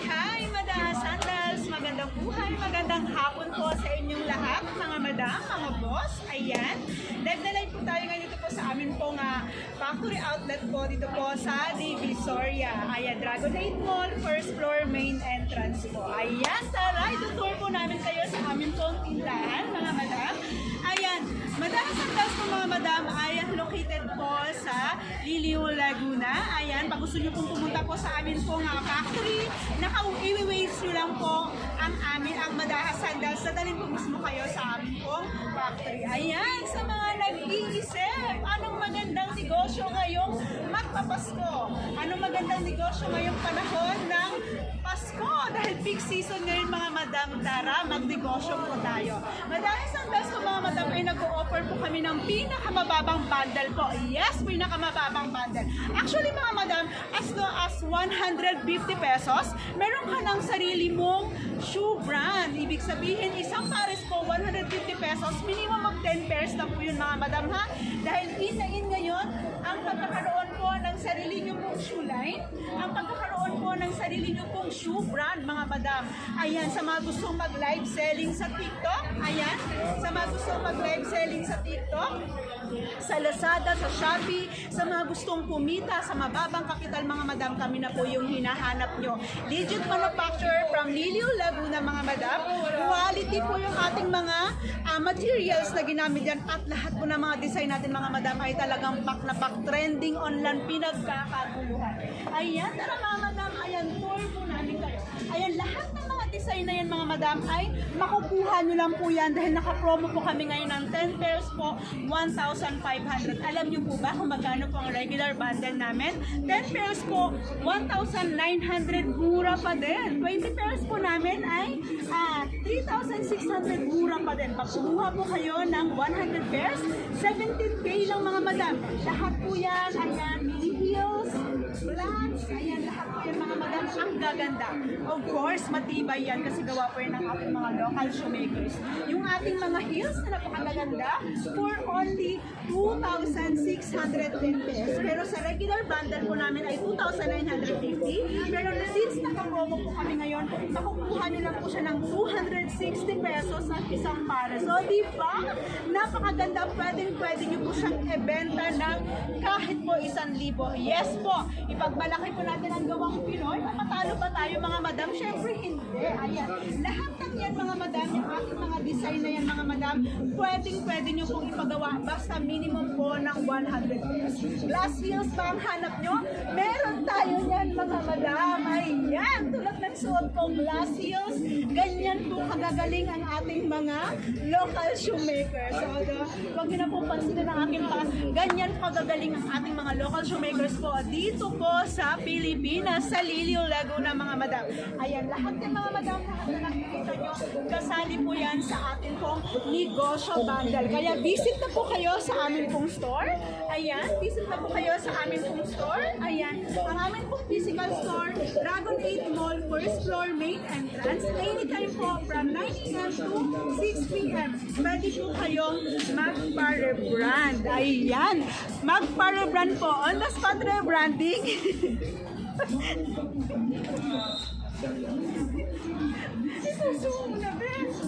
Hi, Madam Sandals! Magandang buhay, magandang hapon po sa inyong lahat, mga madam, mga boss. Ayan, live na live po tayo ngayon dito po sa amin pong factory outlet po dito po sa Divisoria. Ayan, Dragon 8 Mall, first floor, main entrance po. Ayan, tara, itutour po namin kayo sa amin pong tindahan, mga madam. Ayan, Madam Sandals po mga madam ay located po sa Liliw, Laguna. Ayan, pag gusto nyo pong pumunta po sa amin pong factory, naka-i-waste nyo lang po ang Madam Sandals. Dadalhin po mismo kayo sa amin pong factory. Ayan, sa mga nag-iisip, anong magandang negosyo ngayong magpapasko? Anong magandang negosyo ngayong panahon ng Pasko? Dahil peak season ngayon mga madam, tara, magnegosyo po tayo. Madam Sandals po mga madam ay nag-o-offer po kami ng pinakamababang bundle po. Yes, pinakamababang bundle. Actually mga madam, as low as 150 pesos, meron ka ng sarili mong shoe brand. Ibig sabihin, isang pares po, 150 pesos, minimum of 10 pairs na po yun mga madam ha. Dahil in na in ngayon, ang pagkakaroon po ng sarili nyo pong shoe line, ang pagkakaroon po ng sarili nyo pong shoe brand mga madam. Ayan, sa mga gustong mag-live selling sa TikTok, ayan, sa mga gustong mag-live selling sa TikTok, sa Lazada, sa Shopee, sa mga gustong kumita sa mababang kapital mga madam, kami na po yung hinahanap nyo. Legit manufacturer from Liliw, Laguna mga madam. Quality po yung ating mga materials na ginamit yan at lahat po ng mga design natin mga madam ay talagang pack na pack, trending online, pinagkakaguluhan. Ayan, tara mga madam, ayan, tour po namin kayo. Ayan, lahat ng mga design na yan mga madam ay makukuha nyo lang po yan dahil naka-promo po kami ngayon ng 10 pairs po, 1,500. Alam nyo po ba kung magkano po ang regular bundle namin? 10 pairs po, 1,900, mura pa din. 20 pairs po namin ay 3,600, mura pa din. Pag kumuha po kayo ng 100 pairs, 17K lang mga madam. Lahat po yan, ayan, mini heels, flats, ayan, lahat po yan mga madam, ang gaganda. Of course, matibay yan kasi gawa po yan ng ating mga local shoemakers. Yung ating mga heels na napakaganda for only 2,610 pesos. Pero sa regular bundle po namin ay 2,950. Pero since naka-promo po kami ngayon, makukuha nyo lang po siya ng 260 pesos at isang para. So, di ba? Napakaganda. Pwede nyo po siyang ibenta ng kahit po 1,000. Yes po, ipagmalaki po natin ang gawang Pinoy. Mapatalo ba tayo mga madam? Syempre hindi. Ayan. Lahat ng yan mga madam, yung ating mga design na yan mga madam, pwede nyo pong ipagawa basta minimum po ng 100 pesos. Glass heels ba ang hanap nyo? Meron tayo yan mga madam. Ayan, tulad ng suot kong glass heels, ganyan po kagagaling ang ating mga local shoemakers. So, huwag nyo na po pansinin ang aking ganyan kagagaling ang ating mga local shoemakers po dito po sa Pilipinas, sa Liliw, Hill, Laguna, mga madam. Ayan, lahat ng mga madam, lahat na nakikita nyo, kasali po yan sa atin pong negosyo bundle. Kaya visit na po kayo sa amin pong store. Ayan, visit na po kayo sa amin pong store. Ayan, ang amin pong physical store, Dragon 8 Mall, first floor, main entrance. Anytime po from 9 a.m. to 6 p.m. Pwede po kayong magpa-rebrand. Ayan, magpa-rebrand po. On the spot rebranding. Isusumo na, Ben.